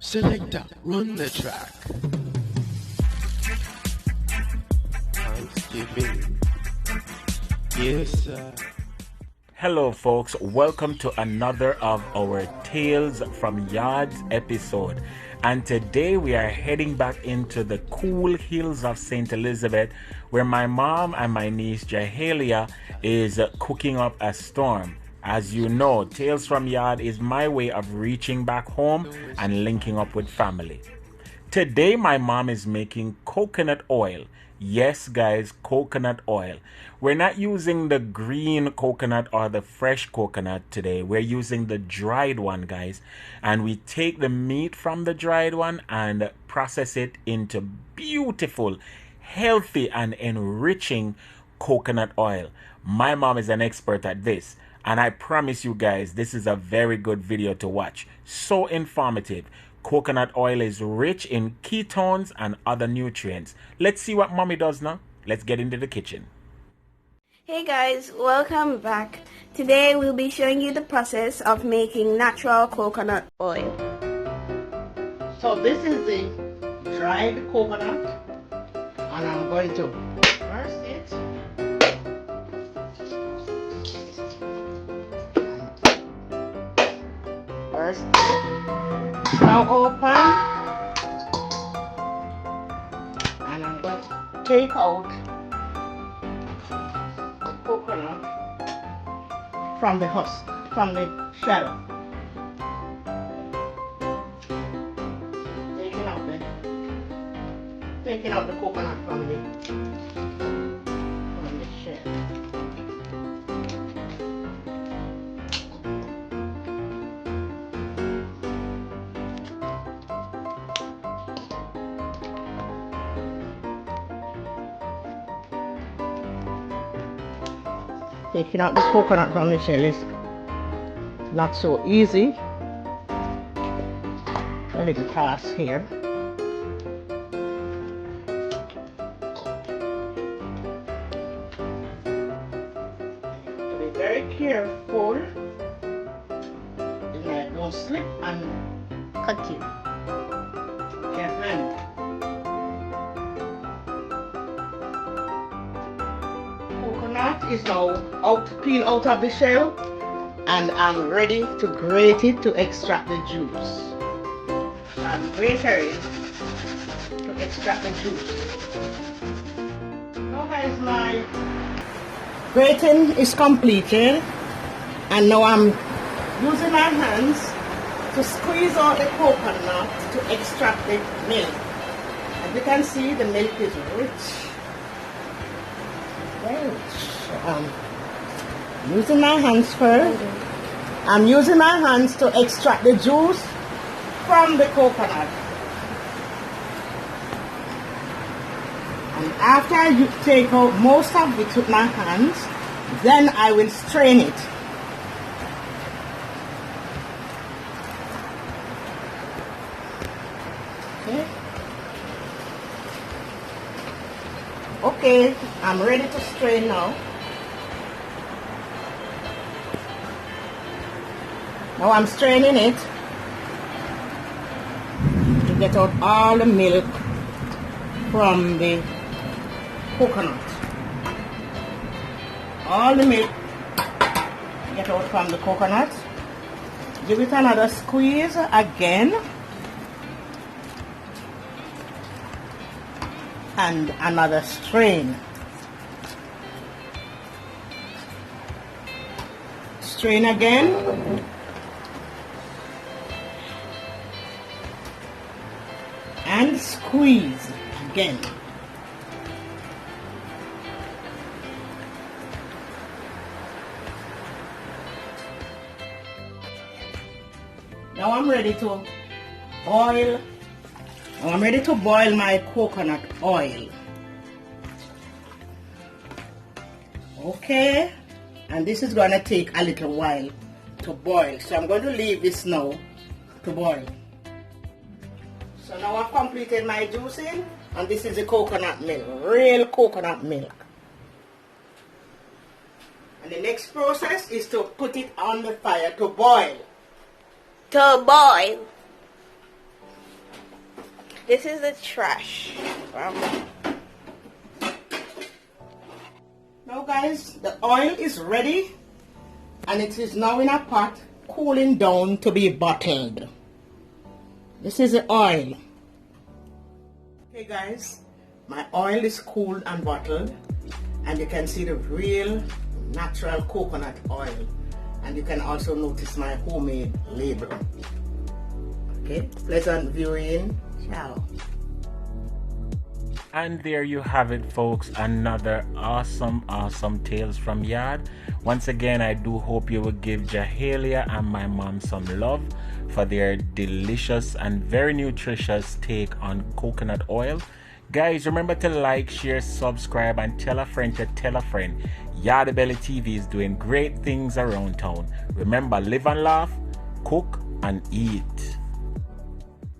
Selector, run the track. Thanksgiving. Yes, sir. Hello folks, welcome to another of our Tales from Yards episode. And today we are heading back into the cool hills of St. Elizabeth, where my mom and my niece Jahalia is cooking up a storm. As you know, Tales from Yard is my way of reaching back home and linking up with family. Today my mom is making coconut oil. Yes, guys, coconut oil. We're not using the green coconut or the fresh coconut today. We're using the dried one, guys. And we take the meat from the dried one and process it into beautiful, healthy, and enriching coconut oil. My mom is an expert at this. And I promise you guys, this is a very good video to watch. So informative. Coconut oil is rich in ketones and other nutrients. Let's see what mommy does now. Let's get into the kitchen. Hey guys, welcome back. Today we'll be showing you the process of making natural coconut oil. So this is the dried coconut, and I'm going to burst it. Burst it. Now open, and I'm going to take out the coconut from the husk, from the shell. Taking out the coconut from the shell. Taking out the coconut from the shell is not so easy. A little task here. To be very careful that I don't slip and cut you. Careful. Coconut is now peeled out of the shell, and I'm ready to grate it to extract the juice. I'm grating to extract the juice. Now guys, my grating is completed, and now I'm using my hands to squeeze out the coconut to extract the milk. As you can see, the milk is rich. Using my hands first. I'm using my hands to extract the juice from the coconut. And after I take out most of it with my hands, then I will strain it. Okay, I'm ready to strain now. Now I'm straining it to get out all the milk from the coconut. All the milk get out from the coconut. Give it another squeeze again. And another strain. Strain again. And squeeze again. Now I'm ready to boil. I'm ready to boil my coconut oil. Okay, and this is going to take a little while to boil. So I'm going to leave this now to boil. So now I've completed my juicing, and this is the coconut milk, real coconut milk. And the next process is to put it on the fire to boil. To boil. This is the trash. Wow. Now guys, the oil is ready and it is now in a pot cooling down to be bottled. This is the oil. Okay guys, my oil is cooled and bottled, and you can see the real natural coconut oil, and you can also notice my homemade label. Okay, pleasant viewing. Ciao. And there you have it, folks, another awesome tales from Yard. Once again, I do hope you will give Jahalia and my mom some love for their delicious and very nutritious take on coconut oil. Guys, remember to like, share, subscribe, and tell a friend to tell a friend. Yardie Belly TV is doing great things around town. Remember, live and laugh, cook and eat.